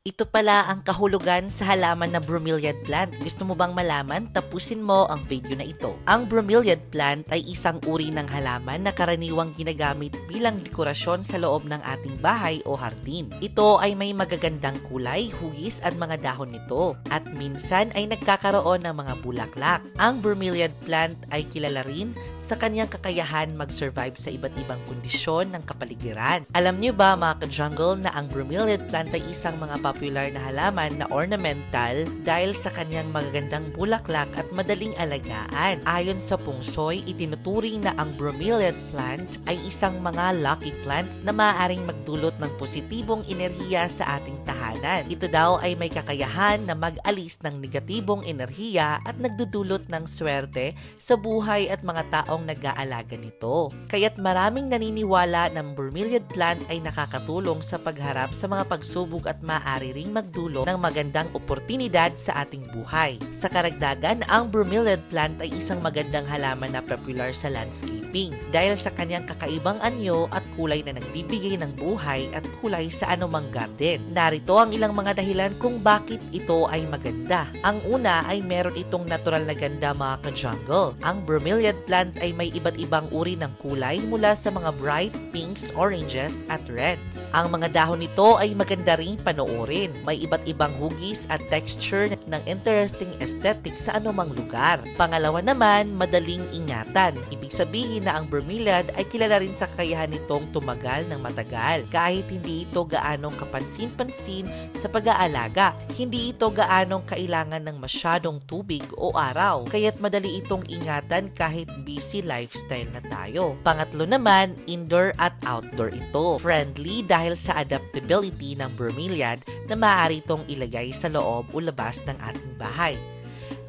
Ito pala ang kahulugan sa halaman na bromeliad plant. Gusto mo bang malaman? Tapusin mo ang video na ito. Ang bromeliad plant ay isang uri ng halaman na karaniwang ginagamit bilang dekorasyon sa loob ng ating bahay o hardin. Ito ay may magagandang kulay, hugis at mga dahon nito. At minsan ay nagkakaroon ng mga bulaklak. Ang bromeliad plant ay kilala rin sa kanyang kakayahan mag-survive sa iba't ibang kondisyon ng kapaligiran. Alam niyo ba mga ka-jungle na ang bromeliad plant ay isang mga popular na halaman na ornamental dahil sa kanyang magagandang bulaklak at madaling alagaan. Ayon sa Pungsoy, itinuturing na ang bromeliad plant ay isang mga lucky plants na maaaring magdulot ng positibong enerhiya sa ating tahanan. Ito daw ay may kakayahan na mag-alis ng negatibong enerhiya at nagdudulot ng swerte sa buhay at mga taong nag-aalaga nito. Kaya't maraming naniniwala ng bromeliad plant ay nakakatulong sa pagharap sa mga pagsubok at maaari ring magdulot ng magandang oportunidad sa ating buhay. Sa karagdagan, ang bromeliad plant ay isang magandang halaman na popular sa landscaping dahil sa kanyang kakaibang anyo at kulay na nagbibigay ng buhay at kulay sa anumang garden. Narito ang ilang mga dahilan kung bakit ito ay maganda. Ang una ay meron itong natural na ganda mga ka-jungle. Ang bromeliad plant ay may iba't ibang uri ng kulay mula sa mga bright pinks, oranges at reds. Ang mga dahon nito ay maganda ring panoorin. May iba't ibang hugis at texture ng interesting aesthetic sa anumang lugar. Pangalawa naman, madaling ingatan. Ibig sabihin na ang bromeliad ay kilala rin sa kakayahan nitong tumagal ng matagal. Kahit hindi ito gaanong kapansin-pansin sa pag-aalaga, hindi ito gaanong kailangan ng masyadong tubig o araw. Kaya't madali itong ingatan kahit busy lifestyle na tayo. Pangatlo naman, indoor at outdoor ito. Friendly dahil sa adaptability ng bromeliad na maaari itong ilagay sa loob o labas ng ating bahay.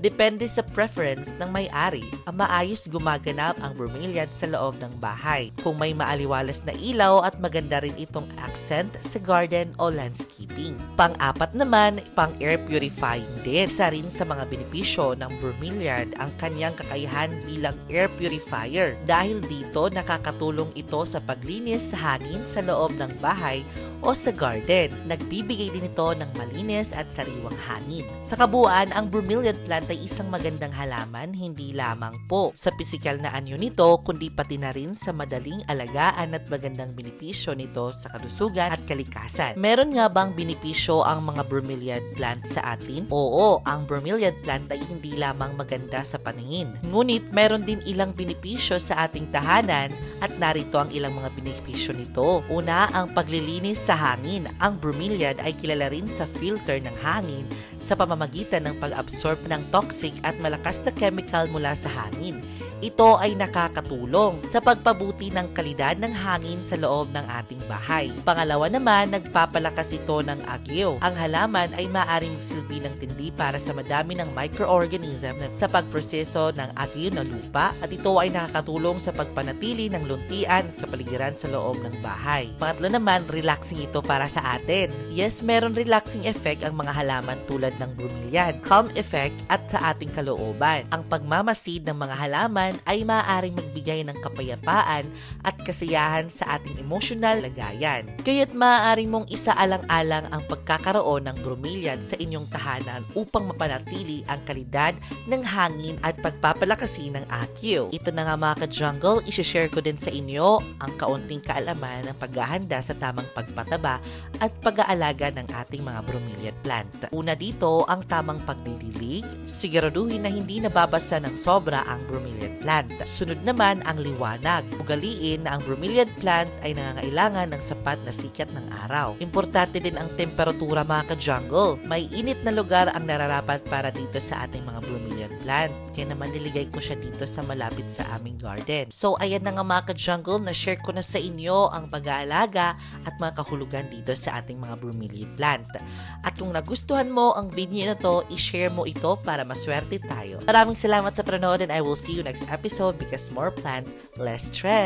Depende sa preference ng may-ari, ang maayos gumaganap ang bromeliad sa loob ng bahay. Kung may maaliwalas na ilaw at maganda rin itong accent sa garden o landscaping. Pang-apat naman, pang-air purifying din. Isa rin sa mga benepisyo ng bromeliad ang kanyang kakayahan bilang air purifier. Dahil dito, nakakatulong ito sa paglinis sa hangin sa loob ng bahay o sa garden. Nagbibigay din ito ng malinis at sariwang hangin. Sa kabuuan, ang bromeliad plant ay isang magandang halaman hindi lamang po sa pisikal na anyo nito kundi pati na rin sa madaling alagaan at magandang benepisyo nito sa kalusugan at kalikasan. Meron nga bang benepisyo ang mga bromeliad plant sa atin? Oo, ang bromeliad plant ay hindi lamang maganda sa paningin. Ngunit meron din ilang benepisyo sa ating tahanan at narito ang ilang mga benepisyo nito. Una, ang paglilinis sa hangin. Ang bromeliad ay kilala rin sa filter ng hangin sa pamamagitan ng pag-absorb ng toxic at malakas na chemical mula sa hangin. Ito ay nakakatulong sa pagpabuti ng kalidad ng hangin sa loob ng ating bahay. Pangalawa naman, nagpapalakas ito ng agyo. Ang halaman ay maaaring magsilbi ng tindi para sa madami ng microorganism sa pagproseso ng agyo na lupa at ito ay nakakatulong sa pagpanatili ng luntian at kapaligiran sa loob ng bahay. Pangatlo naman, relaxing ito para sa atin. Yes, meron relaxing effect ang mga halaman tulad ng bromeliad, calm effect at sa ating kalooban. Ang pagmamasid ng mga halaman ay maaaring magbigay ng kapayapaan at kasiyahan sa ating emosyonal lagayan. Kaya't maaari mong isaalang-alang ang pagkakaroon ng bromeliad sa inyong tahanan upang mapanatili ang kalidad ng hangin at pagpapalakasin ng akyo. Ito na nga mga ka-jungle, isishare ko din sa inyo ang kaunting kaalaman ng paghahanda sa tamang pagpataba at pag-aalaga ng ating mga bromeliad plant. Una dito, ang tamang pagdidilig. Siguraduhin na hindi nababasa ng sobra ang bromeliad plant. Sunod naman ang liwanag. Ugaliin na ang bromeliad plant ay nangangailangan ng sapat na sikat ng araw. Importante din ang temperatura mga ka-jungle. May init na lugar ang nararapat para dito sa ating mga bromeliad plant. Kaya naman niligay ko siya dito sa malapit sa aming garden. So ayan na nga mga ka-jungle, na-share ko na sa inyo ang pag-aalaga at mga kahulugan dito sa ating mga bromeliad plant. At kung nagustuhan mo ang video na to, i-share mo ito para maswerte tayo. Maraming salamat sa panonood and I will see you next episode because more plant, less stress.